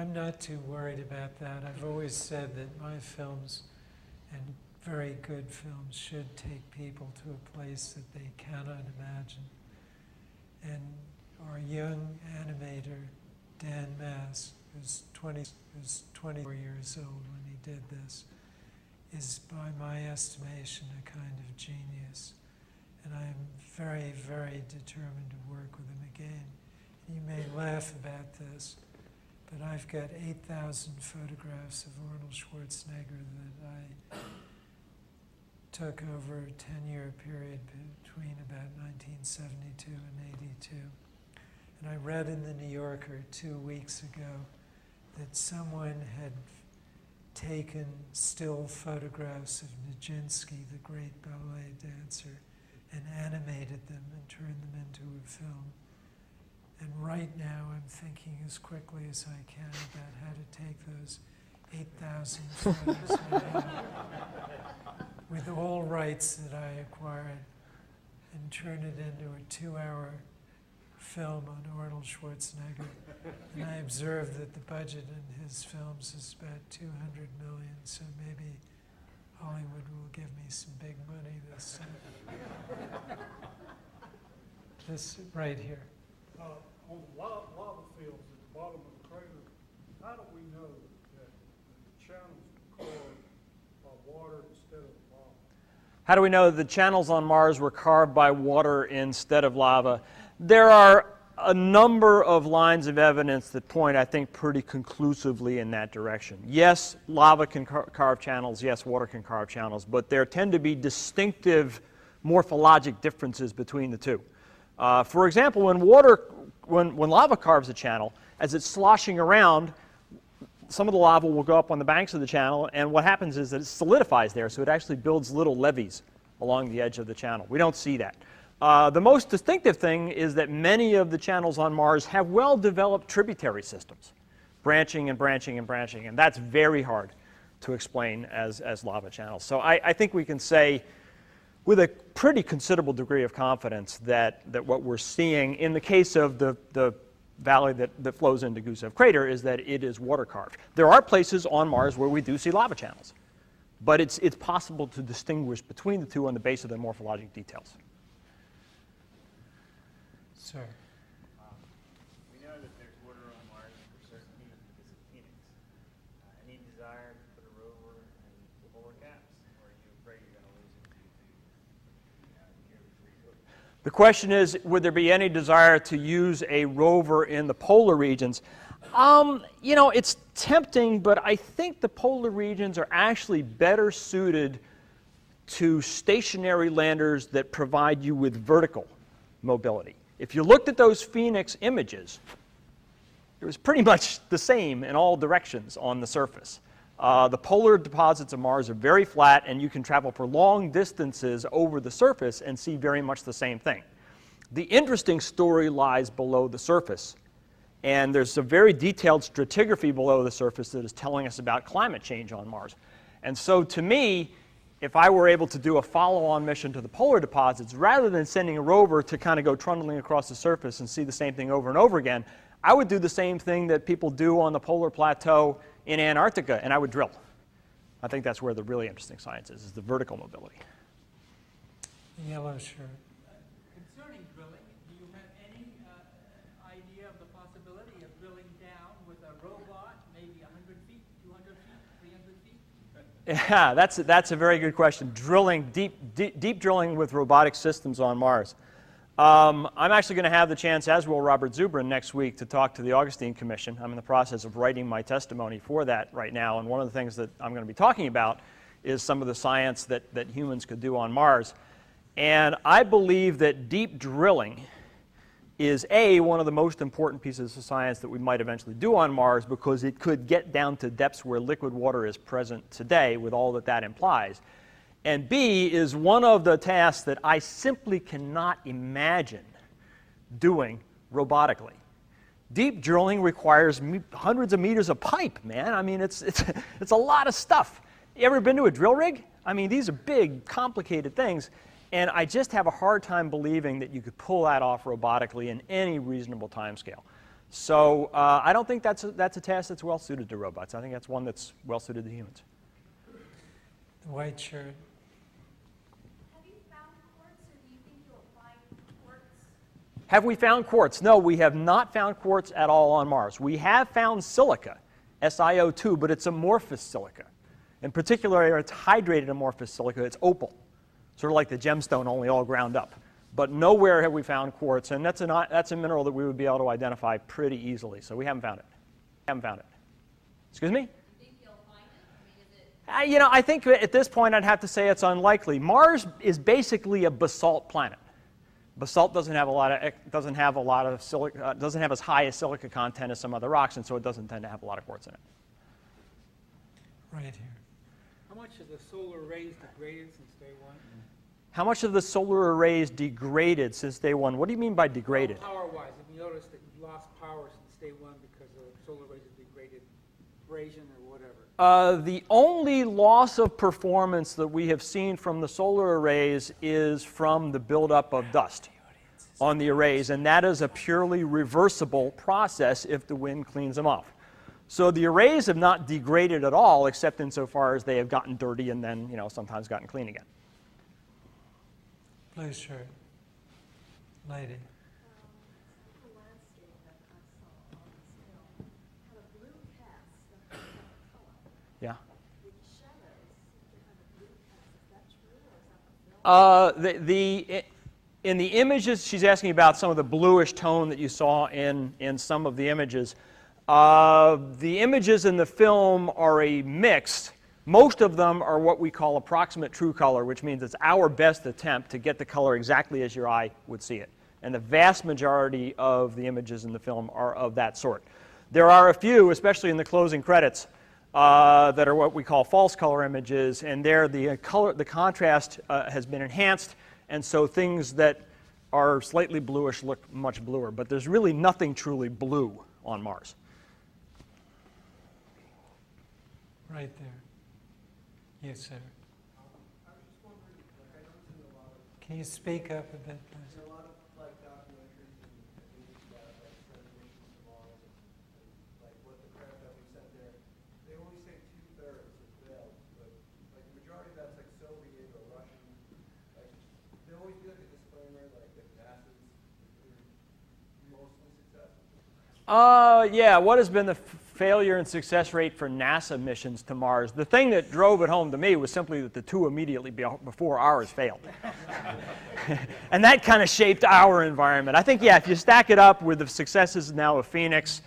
I'm not too worried about that. I've always said that my films, and very good films, should take people to a place that they cannot imagine. And our young animator, Dan Mass, who's 24 years old when he did this, is, by my estimation, a kind of genius. And I'm very, very determined to work with him again. You may laugh about this, but I've got 8,000 photographs of Arnold Schwarzenegger that I took over a 10-year period between about 1972 and 82. And I read in the New Yorker 2 weeks ago that someone had taken still photographs of Nijinsky, the great ballet dancer, and animated them and turned them into a film. And right now I'm thinking as quickly as I can about how to take those 8,000 photos I have with all rights that I acquired and turn it into a 2-hour film on Arnold Schwarzenegger. And I observed that the budget in his films is about $200 million, so maybe Hollywood will give me some big money this time. This right here. On the lava fields at the bottom of the crater, how do we know that the channels were carved by water instead of lava? How do we know that the channels on Mars were carved by water instead of lava? There are a number of lines of evidence that point, I think, pretty conclusively in that direction. Yes, lava can carve channels. Yes, water can carve channels. But there tend to be distinctive morphologic differences between the two. For example, when lava carves a channel, as it's sloshing around, some of the lava will go up on the banks of the channel, and what happens is that it solidifies there, so it actually builds little levees along the edge of the channel. We don't see that. The most distinctive thing is that many of the channels on Mars have well-developed tributary systems, branching and branching and branching, and that's very hard to explain as lava channels. So I think we can say with a pretty considerable degree of confidence that what we're seeing in the case of the valley that flows into Gusev Crater is that it is water carved. There are places on Mars where we do see lava channels, but it's possible to distinguish between the two on the basis of their morphologic details. Sir. We know that there's water on Mars for certainty because of Phoenix. Any desire to put a rover in the polar caps, or are you afraid you're going to lose it due to The question is, would there be any desire to use a rover in the polar regions? You know, it's tempting, but I think the polar regions are actually better suited to stationary landers that provide you with vertical mobility. If you looked at those Phoenix images, it was pretty much the same in all directions on the surface. The polar deposits of Mars are very flat, and you can travel for long distances over the surface and see very much the same thing. The interesting story lies below the surface, and there's a very detailed stratigraphy below the surface that is telling us about climate change on Mars. And so to me, if I were able to do a follow-on mission to the polar deposits, rather than sending a rover to kind of go trundling across the surface and see the same thing over and over again, I would do the same thing that people do on the polar plateau in Antarctica, and I would drill. I think that's where the really interesting science is the vertical mobility. The yellow shirt. Concerning drilling, do you have any idea of the possibility of drilling down with a robot, maybe 100 feet, 200 feet, 300 feet? Yeah, that's a very good question. Drilling, deep drilling with robotic systems on Mars. I'm actually going to have the chance, as will Robert Zubrin, next week to talk to the Augustine Commission. I'm in the process of writing my testimony for that right now, and one of the things that I'm going to be talking about is some of the science that humans could do on Mars. And I believe that deep drilling is one of the most important pieces of science that we might eventually do on Mars, because it could get down to depths where liquid water is present today with all that implies. And B is one of the tasks that I simply cannot imagine doing robotically. Deep drilling requires hundreds of meters of pipe, man. I mean, it's a lot of stuff. You ever been to a drill rig? I mean, these are big, complicated things. And I just have a hard time believing that you could pull that off robotically in any reasonable time scale. So I don't think that's a task that's well suited to robots. I think that's one that's well suited to humans. The white shirt. Have you found quartz, or do you think you'll find quartz? Have we found quartz? No, we have not found quartz at all on Mars. We have found silica, SiO2, but it's amorphous silica. In particular, it's hydrated amorphous silica. It's opal, sort of like the gemstone, only all ground up. But nowhere have we found quartz, and that's a mineral that we would be able to identify pretty easily. So we haven't found it. Excuse me? Do you think you'll find it? I mean, is it? You know, I think at this point I'd have to say it's unlikely. Mars is basically a basalt planet. Basalt doesn't have as high a silica content as some other rocks, and so it doesn't tend to have a lot of quartz in it. Right here. How much of the solar arrays degraded since day one? How much of the solar arrays degraded since day one? What do you mean by degraded? Power-wise, have you noticed that you've lost power since day one because the solar arrays have degraded abrasion or whatever? The only loss of performance that we have seen from the solar arrays is from the buildup of dust on the arrays, and that is a purely reversible process if the wind cleans them off. So the arrays have not degraded at all, except insofar as they have gotten dirty and then, you know, sometimes gotten clean again. Blue shirt. Lady. The landscape that I saw on this film had a blue cast that had a color. Yeah. The shadows seem to have a blue cast. Is that true, or is that the film? In the images, she's asking about some of the bluish tone that you saw in some of the images. The images in the film are a mix. Most of them are what we call approximate true color, which means it's our best attempt to get the color exactly as your eye would see it. And the vast majority of the images in the film are of that sort. There are a few, especially in the closing credits, that are what we call false color images, and there the contrast has been enhanced, and so things that are slightly bluish look much bluer. But there's really nothing truly blue on Mars. Right there. Yes, sir. I was just wondering, like, I noticed in a lot of, Can you speak up a bit, please? in a lot of, like, documentaries and movies about, like, sending missions to Mars and, like, what the craft that we sent there, they only say 2/3 have failed, but, like, the majority of that's, like, Soviet or Russian. Like, there always be, like, a disclaimer, like, that NASA's mostly successful. Yeah, what has been the failure and success rate for NASA missions to Mars? The thing that drove it home to me was simply that the two immediately before ours failed. And that kind of shaped our environment. I think, yeah, if you stack it up with the successes now of Phoenix,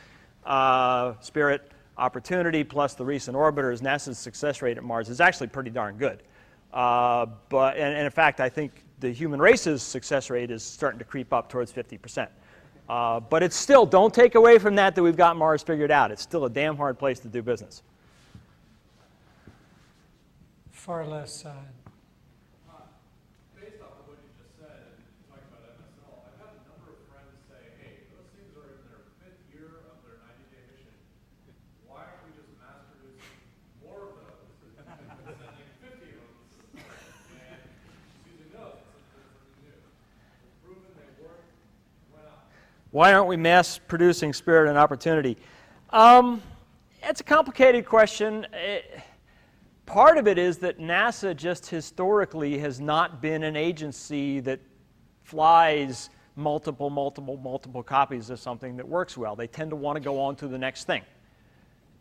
Spirit, Opportunity, plus the recent orbiters, NASA's success rate at Mars is actually pretty darn good. And in fact, I think the human race's success rate is starting to creep up towards 50%. But it's still, don't take away from that we've got Mars figured out. It's still a damn hard place to do business. Far left side. Based off of what you just said, and talking about MSL, I've had a number of friends say, hey, those things are in their 5th year of their 90-day mission. Why aren't we just mass producing more of those and sending 50 of them and using those instead of something new? It's proven they work. Why not? Why aren't we mass producing Spirit and Opportunity? It's a complicated question. Part of it is that NASA just historically has not been an agency that flies multiple copies of something that works well. They tend to want to go on to the next thing.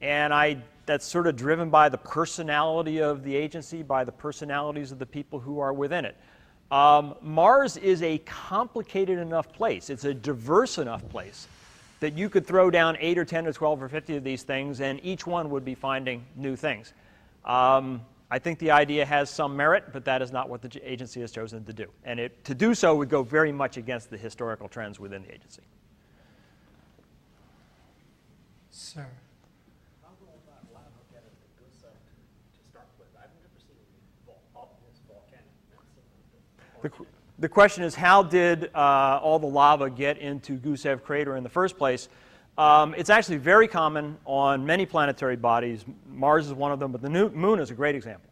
And that's sort of driven by the personality of the agency, by the personalities of the people who are within it. Mars is a complicated enough place. It's a diverse enough place that you could throw down 8 or 10 or 12 or 50 of these things, and each one would be finding new things. I think the idea has some merit, but that is not what the agency has chosen to do. And to do so would go very much against the historical trends within the agency. Sir. How will that lava get at the Gusev to start with? I've never seen it up this volcanic massive. The question is, how did all the lava get into Gusev crater in the first place? It's actually very common on many planetary bodies. Mars is one of them, but the moon is a great example.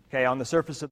Okay, on the surface of